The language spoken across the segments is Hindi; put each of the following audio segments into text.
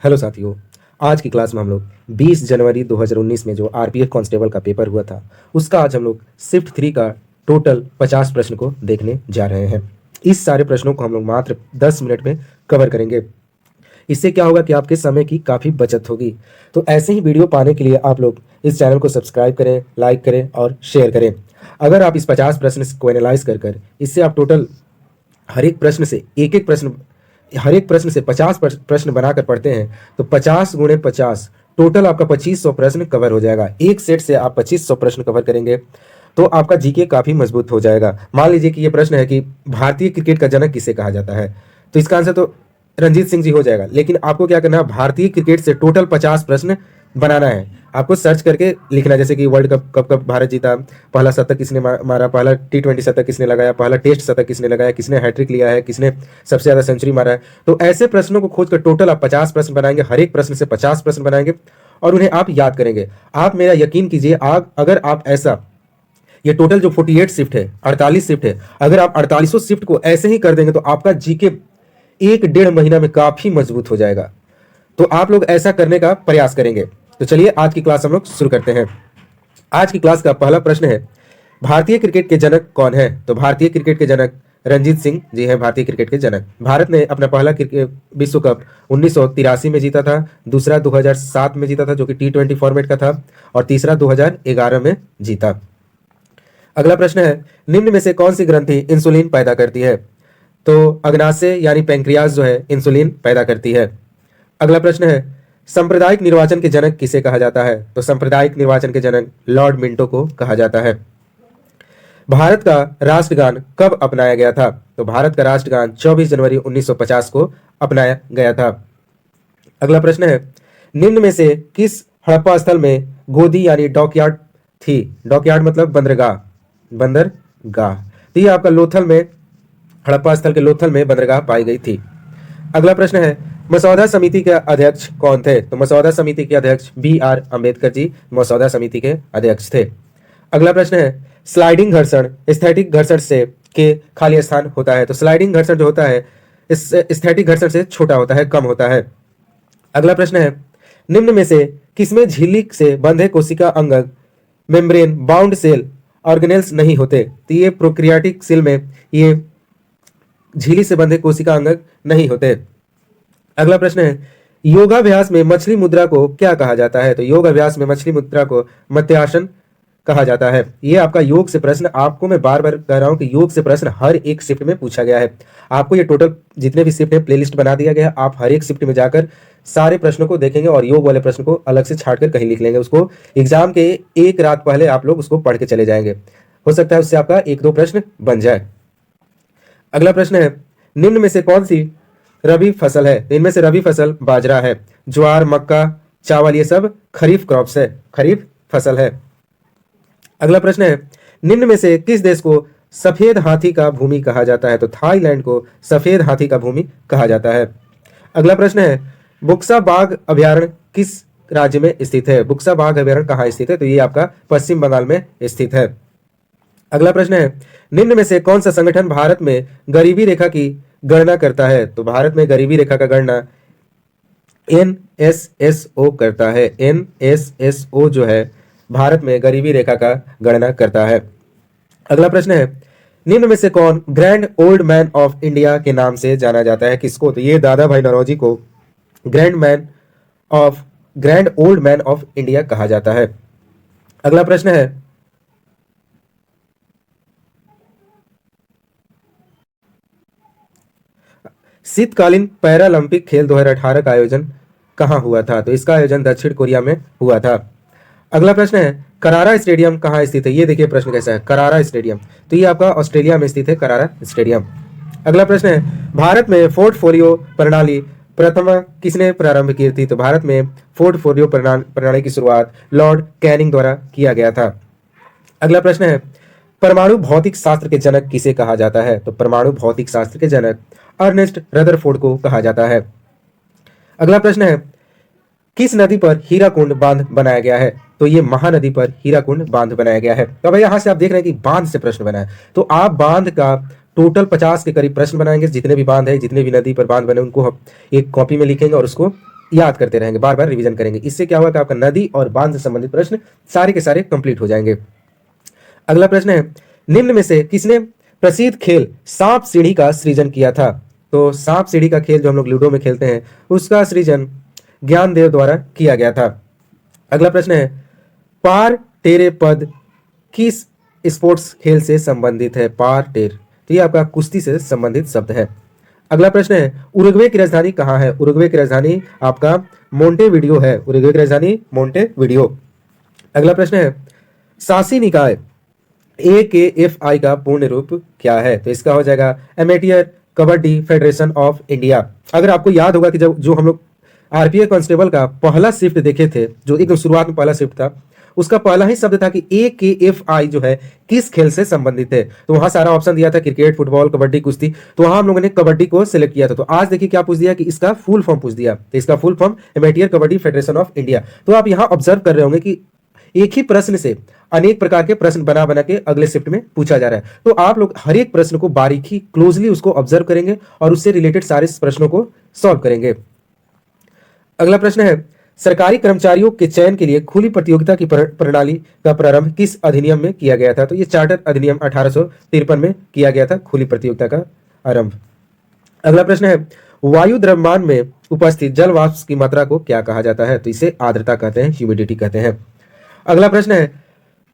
हेलो साथियों। आज की क्लास में हम लोग 20 जनवरी 2019 में जो आरपीएफ कांस्टेबल का पेपर हुआ था उसका आज हम लोग शिफ्ट 3 का टोटल 50 प्रश्न को देखने जा रहे हैं। इस सारे प्रश्नों को हम लोग मात्र 10 मिनट में कवर करेंगे। इससे क्या होगा कि आपके समय की काफ़ी बचत होगी। तो ऐसे ही वीडियो पाने के लिए आप लोग इस चैनल को सब्सक्राइब करें, लाइक करें और शेयर करें। अगर आप इस 50 प्रश्न को एनालाइज कर इससे आप टोटल हर एक प्रश्न से हर एक प्रश्न से 50 प्रश्न बनाकर पढ़ते हैं तो 50 गुणे 50 टोटल आपका 2500 प्रश्न कवर हो जाएगा। एक सेट से आप 2500 प्रश्न कवर करेंगे तो आपका जीके काफी मजबूत हो जाएगा। मान लीजिए कि ये प्रश्न है कि भारतीय क्रिकेट का जनक किसे कहा जाता है, तो इसका आंसर तो रंजीत सिंह जी हो जाएगा। लेकिन आपको क्या करना है, भारतीय क्रिकेट से टोटल 50 प्रश्न बनाना है। आपको सर्च करके लिखना, जैसे कि वर्ल्ड कप कब कब भारत जीता, पहला शतक किसने मारा, पहला T20 शतक किसने लगाया, पहला टेस्ट शतक किसने लगाया, किसने हैट्रिक लिया है, किसने सबसे ज्यादा सेंचुरी मारा है। तो ऐसे प्रश्नों को खोजकर टोटल आप 50 प्रश्न बनाएंगे। हर एक प्रश्न से 50 प्रश्न बनाएंगे और उन्हें आप याद करेंगे। आप मेरा यकीन कीजिए, अगर आप ऐसा ये टोटल जो 48 शिफ्ट है, 48 शिफ्ट है, अगर आप 48 शिफ्ट को ऐसे ही कर देंगे तो आपका जीके 1-1.5 महीना में काफी मजबूत हो जाएगा। तो आप लोग ऐसा करने का प्रयास करेंगे। तो चलिए आज की क्लास हम लोग शुरू करते हैं। आज की क्लास का पहला प्रश्न है, भारतीय क्रिकेट के जनक कौन है? तो भारतीय क्रिकेट के जनक रंजीत सिंह जी हैं, भारतीय क्रिकेट के जनक। भारत ने अपना पहला विश्व कप 1983 में जीता था, दूसरा 2007 में जीता था जो कि T20 फॉर्मेट का था, और तीसरा 2011 में जीता। अगला प्रश्न है, निम्न में से कौन सी ग्रंथि इंसुलिन पैदा करती है? तो अग्नाशय यानी पैंक्रियाज जो है इंसुलिन पैदा करती है। अगला प्रश्न है, सांप्रदायिक निर्वाचन के जनक किसे कहा जाता है? तो सांप्रदायिक निर्वाचन के जनक लॉर्ड मिंटो को कहा जाता है। भारत का राष्ट्रगान कब अपनाया गया था? तो भारत का राष्ट्रगान 24 जनवरी 1950 को अपनाया गया था। अगला प्रश्न है, निम्न में से किस हड़प्पा स्थल में गोदी यानी डॉकयार्ड थी? डॉकयार्ड मतलब बंदरगाह। तो ये आपका लोथल में, हड़प्पा स्थल के लोथल में बंदरगाह पाई गई थी। अगला प्रश्न है, मसौदा समिति के अध्यक्ष कौन थे? तो मसौदा समिति के अध्यक्ष BR अंबेडकर जी मसौदा समिति के अध्यक्ष थे। अगला प्रश्न है, स्लाइडिंग घर्षण स्थैतिक घर्षण से के खाली स्थान होता है? तो स्लाइडिंग घर्षण जो होता है इस स्थैतिक घर्षण से छोटा होता है, कम होता है। अगला प्रश्न है, निम्न में से किसमें झिल्ली से बंधे कोशिका अंग मेम्ब्रेन बाउंड सेल ऑर्गेनेल्स नहीं होते? तो ये प्रोक्रियाटिक सेल में ये झिल्ली से बंधे कोशिका अंग नहीं होते। अगला प्रश्न है, योगाभ्यास में मछली मुद्रा को क्या कहा जाता है? तो योगाभ्यास में मछली मुद्रा को मत्स्यासन कहा जाता है। ये आपका योग से प्रश्न, आपको मैं बार बार कह रहा हूं कि योग से प्रश्न हर एक शिफ्ट में पूछा गया है। आपको ये टोटल जितने भी शिफ्ट है प्लेलिस्ट बना दिया गया है, आप हर एक शिफ्ट में जाकर सारे प्रश्नों को देखेंगे और योग वाले प्रश्न को अलग से छाट कर कहीं लिख लेंगे। उसको एग्जाम के एक रात पहले आप लोग उसको पढ़ के चले जाएंगे, हो सकता है उससे आपका 1-2 प्रश्न बन जाए। अगला प्रश्न है, निम्न में से कौन सी रबी फसल है? इनमें से रबी फसल बाजरा है, ज्वार, मक्का, चावल ये सब खरीफ क्रॉप्स है, खरीफ फसल है। अगला प्रश्न है, निम्न में से किस देश को सफेद हाथी का भूमि कहा जाता है? तो थाईलैंड को सफेद हाथी का भूमि कहा जाता है। अगला प्रश्न है, बुक्सा बाघ अभयारण्य किस राज्य में स्थित है? बुक्सा बाघ अभयारण्य कहाँ स्थित है? तो ये आपका पश्चिम बंगाल में स्थित है। अगला प्रश्न है, निम्न में से कौन सा संगठन भारत में गरीबी रेखा की गणना करता है? तो भारत में गरीबी रेखा का गणना NSSO करता है। NSSO जो है भारत में गरीबी रेखा का गणना करता है। अगला प्रश्न है, निम्न में से कौन grand old man of India के नाम से जाना जाता है? किसको? तो ये दादा भाई नौरोजी को grand old man of India कहा जाता है। अगला प्रश्न है, शीतकालीन पैरालंपिक खेल 2018 का आयोजन कहाँ हुआ था? तो इसका आयोजन दक्षिण कोरिया में हुआ था। अगला प्रश्न है, करारा स्टेडियम कहाँ स्थित है? ये देखिए प्रश्न कैसा है, करारा स्टेडियम, तो ये आपका ऑस्ट्रेलिया में स्थित है, करारा स्टेडियम। अगला प्रश्न है, भारत में पोर्टफोलियो प्रणाली प्रथम किसने प्रारंभ की थी? तो भारत में पोर्टफोलियो प्रणाली की शुरुआत लॉर्ड कैनिंग द्वारा किया गया था। अगला प्रश्न है, परमाणु भौतिक शास्त्र के जनक किसे कहा जाता है? तो परमाणु भौतिक शास्त्र के जनक अर्नेस्ट रदरफोर्ड को कहा जाता है। अगला प्रश्न है, किस नदी पर हीराकुंड बांध बनाया गया है? तो ये महानदी पर हीराकुंड बांध बनाया गया है। तो भाई यहां से आप देख रहे हैं कि बांध से प्रश्न बना है, तो आप बांध का टोटल 50 के करीब प्रश्न बनाएंगे। जितने भी बांध है, जितने भी नदी पर बांध बने, उनको हम एक कॉपी में लिखेंगे और उसको याद करते रहेंगे, बार बार रिवीजन करेंगे। इससे क्या होगा कि आपका नदी और बांध से संबंधित प्रश्न सारे के सारे कंप्लीट हो जाएंगे। अगला प्रश्न है, निम्न में से किसने प्रसिद्ध खेल सांप सीढ़ी का सृजन किया था? तो सांप सीढ़ी का खेल जो हम लोग लूडो में खेलते हैं, उसका सृजन ज्ञानदेव द्वारा किया गया था। अगला प्रश्न है, पार टेरे पद किस स्पोर्ट्स खेल से संबंधित है? पार टेर, तो ये आपका कुश्ती से संबंधित शब्द है। अगला प्रश्न है, उरुग्वे की राजधानी कहाँ है? उरुग्वे की राजधानी आपका मोंटेविडियो है। उरुग्वे की राजधानी मोंटेविडियो। अगला प्रश्न है, शासी निकाय AKFI का पूर्ण रूप क्या है? तो इसका हो जाएगा एमेटियर कबड्डी फेडरेशन ऑफ इंडिया। अगर आपको याद होगा कि जब जो हम लोग आरपीएफ कांस्टेबल का पहला शिफ्ट देखे थे, जो एकदम शुरुआत में पहला शिफ्ट था, उसका पहला ही शब्द था कि AKFI जो है किस खेल से संबंधित है। तो वहां सारा ऑप्शन दिया था, क्रिकेट, फुटबॉल, कबड्डी, कुश्ती। तो वहां हम लोगों ने कबड्डी को सिलेक्ट किया था। तो आज देखिए क्या पूछ दिया कि इसका फुल फॉर्म पूछ दिया। तो इसका full form amateur kabaddi federation of India. तो आप यहाँ ऑब्जर्व कर रहे होंगे कि एक ही प्रश्न से अनेक प्रकार के प्रश्न बना बना के अगले शिफ्ट में पूछा जा रहा है। तो आप लोग हर एक प्रश्न को बारीकी क्लोजली उसको ऑब्जर्व करेंगे और उससे रिलेटेड सारे प्रश्नों को सॉल्व करेंगे। अगला प्रश्न है, सरकारी कर्मचारियों के चयन के लिए खुली प्रतियोगिता की प्रणाली का प्रारंभ किस अधिनियम में किया गया था? तो ये चार्टर अधिनियम 1853 में किया गया था खुली प्रतियोगिता का आरंभ। अगला प्रश्न है, वायु द्रव्यमान में उपस्थित जल वाष्प की मात्रा को क्या कहा जाता है? तो इसे आर्द्रता कहते हैं, ह्यूमिडिटी कहते हैं। अगला प्रश्न है,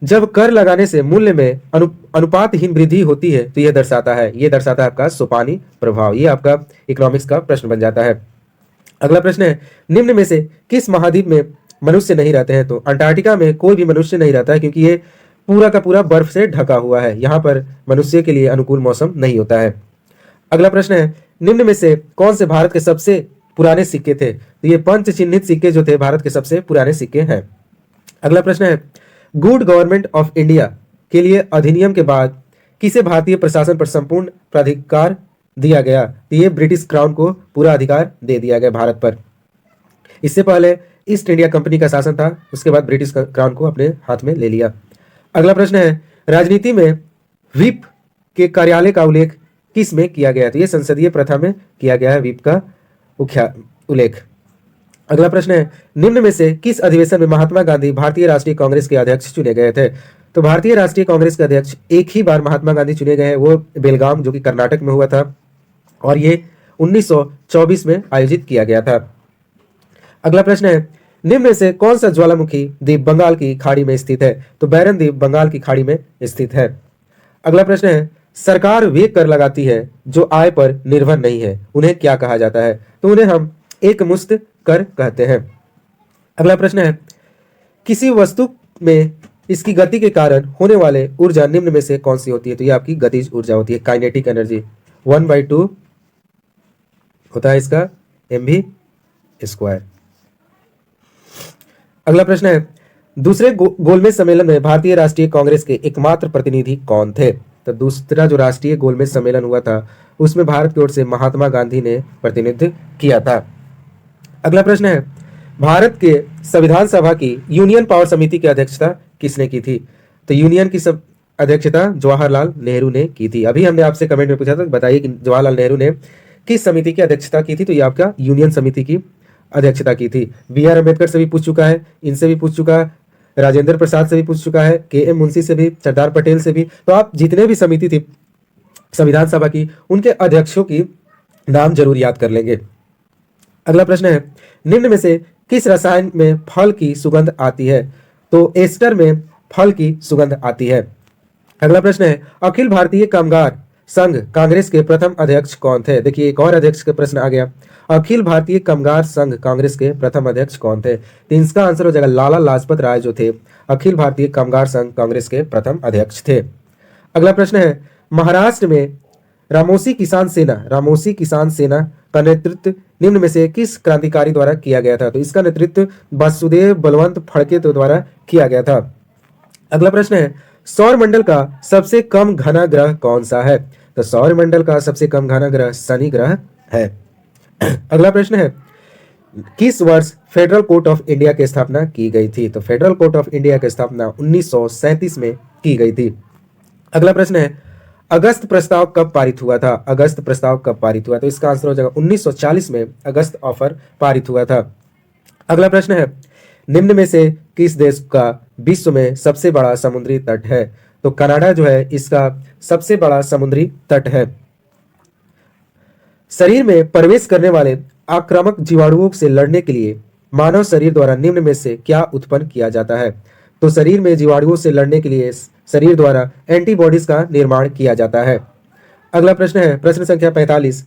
जब कर लगाने से मूल्य में अनुपातहीन वृद्धि होती है तो यह दर्शाता है आपका सोपानी प्रभाव। ये आपका इकोनॉमिक्स का प्रश्न बन जाता है। अगला प्रश्न है, निम्न में से किस महाद्वीप में मनुष्य नहीं रहते हैं? तो अंटार्कटिका में कोई भी मनुष्य नहीं रहता है, क्योंकि ये पूरा का पूरा बर्फ से ढका हुआ है। यहाँ पर मनुष्य के लिए अनुकूल मौसम नहीं होता है। अगला प्रश्न है, निम्न में से कौन से भारत के सबसे पुराने सिक्के थे? तो ये पंच चिन्हित सिक्के जो थे भारत के सबसे पुराने सिक्के हैं। अगला प्रश्न है, गुड गवर्नमेंट ऑफ इंडिया के लिए अधिनियम के बाद किसे भारतीय प्रशासन पर संपूर्ण प्राधिकार दिया गया? तो ये ब्रिटिश क्राउन को पूरा अधिकार दे दिया गया भारत पर। इससे पहले ईस्ट इंडिया कंपनी का शासन था, उसके बाद ब्रिटिश क्राउन को अपने हाथ में ले लिया। अगला प्रश्न है, राजनीति में व्हिप के कार्यालय का उल्लेख किस में किया गया? तो ये संसदीय प्रथा में किया गया है व्हिप का उल्लेख। अगला प्रश्न है, निम्न में से किस अधिवेशन में महात्मा गांधी भारतीय राष्ट्रीय कांग्रेस के अध्यक्ष चुने गए थे? तो भारतीय राष्ट्रीय कांग्रेस के अध्यक्ष एक ही बार महात्मा गांधी चुने गए हैं, वो बेलगाम जो कि कर्नाटक में हुआ था, और ये 1924 में आयोजित किया गया था। अगला प्रश्न है, निम्न में से कौन सा ज्वालामुखी द्वीप बंगाल की खाड़ी में स्थित है? तो बैरन द्वीप बंगाल की खाड़ी में स्थित है। अगला प्रश्न है, सरकार वे कर लगाती है जो आय पर निर्भर नहीं है, उन्हें क्या कहा जाता है? तो उन्हें हम एकमुश्त कर कहते हैं। अगला प्रश्न है, किसी वस्तु में इसकी गति के कारण होने वाले ऊर्जा निम्न में से कौन सी होती है? तो ये आपकी गतिज ऊर्जा होती है, काइनेटिक एनर्जी। 1/2 होता है इसका mv²। अगला प्रश्न है, दूसरे गोलमेज सम्मेलन में भारतीय राष्ट्रीय कांग्रेस के एकमात्र प्रतिनिधि कौन थे? तो दूसरा जो राष्ट्रीय गोलमेज सम्मेलन हुआ था उसमें भारत की ओर से महात्मा गांधी ने प्रतिनिधित्व किया था। अगला प्रश्न है, भारत के संविधान सभा की यूनियन पावर समिति की अध्यक्षता किसने की थी? तो यूनियन की अध्यक्षता जवाहरलाल नेहरू ने की थी। अभी हमने आपसे कमेंट में पूछा था, बताइए कि जवाहरलाल नेहरू ने किस समिति की अध्यक्षता की थी? तो ये आपका यूनियन समिति की अध्यक्षता की थी। BR अम्बेडकर से भी पूछ चुका है, इनसे भी पूछ चुका है, राजेंद्र प्रसाद से भी पूछ चुका है, KM मुंशी से भी, सरदार पटेल से भी। तो आप जितने भी समिति थी संविधान सभा की, उनके अध्यक्षों की नाम जरूर याद कर लेंगे। अगला प्रश्न है, निम्न में से किस रसायन में फल की सुगंध आती है? तो एस्टर में फल की सुगंध आती है। अगला प्रश्न है, अखिल भारतीय कामगार संघ कांग्रेस के प्रथम अध्यक्ष कौन थे? देखिए एक और अध्यक्ष का प्रश्न आ गया, अखिल भारतीय कामगार संघ कांग्रेस के प्रथम अध्यक्ष कौन थे? तो इसका आंसर हो जाएगा लाला लाजपत राय जो थे अखिल भारतीय कामगार संघ कांग्रेस के प्रथम अध्यक्ष थे। अगला प्रश्न है, महाराष्ट्र में रामोसी किसान सेना का नेतृत्व निम्न में से किस क्रांतिकारी द्वारा किया गया था? तो इसका नेतृत्व वासुदेव बलवंत फड़के द्वारा किया गया था। अगला प्रश्न है, सौर मंडल का सबसे कम घना ग्रह कौन सा है? तो सौर मंडल का सबसे कम घना ग्रह शनि ग्रह है। अगला प्रश्न है, किस वर्ष फेडरल कोर्ट ऑफ इंडिया की स्थापना की गई थी? तो फेडरल कोर्ट ऑफ इंडिया की स्थापना 1937 में की गई थी। अगला प्रश्न है, अगस्त प्रस्ताव कब पारित हुआ था? अगस्त प्रस्ताव कब पारित हुआ? तो इसका आंसर हो जाएगा 1940 में अगस्त ऑफर पारित हुआ था। अगला प्रश्न है, निम्न में से किस देश का विश्व में सबसे बड़ा समुद्री तट है? तो कनाडा जो है इसका सबसे बड़ा समुद्री तट है। शरीर में प्रवेश करने वाले आक्रामक जीवाणुओं से लड़ने के लिए मानव शरीर द्वारा निम्न में से क्या उत्पन्न किया जाता है? तो शरीर में जीवाणुओं से लड़ने के लिए शरीर द्वारा एंटीबॉडीज का निर्माण किया जाता है। अगला प्रश्न है, प्रश्न संख्या 45,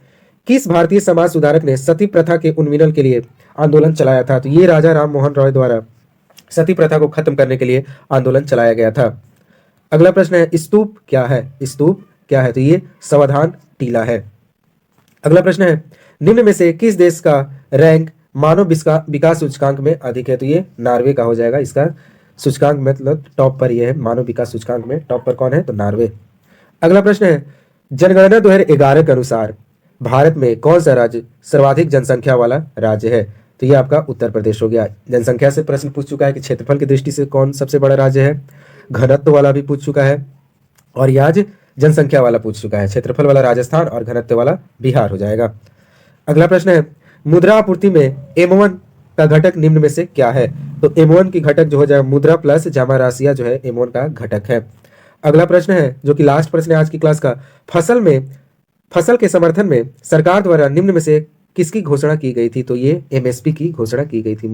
किस भारतीय समाज सुधारक ने सती प्रथा के उन्मूलन के लिए आंदोलन चलाया था? तो ये राजा राम मोहन रॉय द्वारा सती प्रथा को खत्म करने के लिए आंदोलन चलाया गया था। अगला प्रश्न है, स्तूप क्या है? स्तूप क्या है? तो ये समाधान टीला है। अगला प्रश्न है, निम्न में से किस देश का रैंक मानव विकास सूचकांक में अधिक है? तो ये नॉर्वे का हो जाएगा। इसका सूचकांक मतलब टॉप पर ये है, मानव विकास सूचकांक में टॉप पर कौन है? तो नॉर्वे। अगला प्रश्न है, जनगणना 2011 के अनुसार भारत में कौन सा राज्य सर्वाधिक जनसंख्या वाला राज्य है? तो ये आपका उत्तर प्रदेश हो गया। जनसंख्या से प्रश्न पूछ चुका है कि क्षेत्रफल की दृष्टि से कौन सबसे बड़ा राज्य है, घनत्व वाला भी पूछ चुका है, और ये आज जनसंख्या वाला पूछ चुका है। क्षेत्रफल वाला राजस्थान और घनत्व वाला बिहार हो जाएगा। अगला प्रश्न है, मुद्रा आपूर्ति में M1 का घटक निम्न में से क्या है? तो M1 की घटक जो हो जाएगा मुद्रा प्लस जमा राशियां जो है M1 का घटक है। अगला प्रश्न है, जो कि लास्ट प्रश्न है आज की क्लास का, फसल के समर्थन में सरकार द्वारा निम्न में से किसकी घोषणा की गई थी? तो ये MSP की घोषणा की गई थी,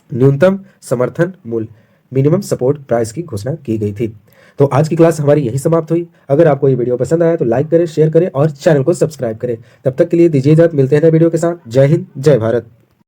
न्यूनतम समर्थन मूल्य, मिनिमम सपोर्ट प्राइस की घोषणा की गई थी। तो आज की क्लास हमारी यही समाप्त हुई। अगर आपको ये वीडियो पसंद आया तो लाइक करें, शेयर करें और चैनल को सब्सक्राइब करें। तब तक के लिए दीजिए इजाजत, मिलते हैं नए वीडियो के साथ। जय हिंद, जय भारत।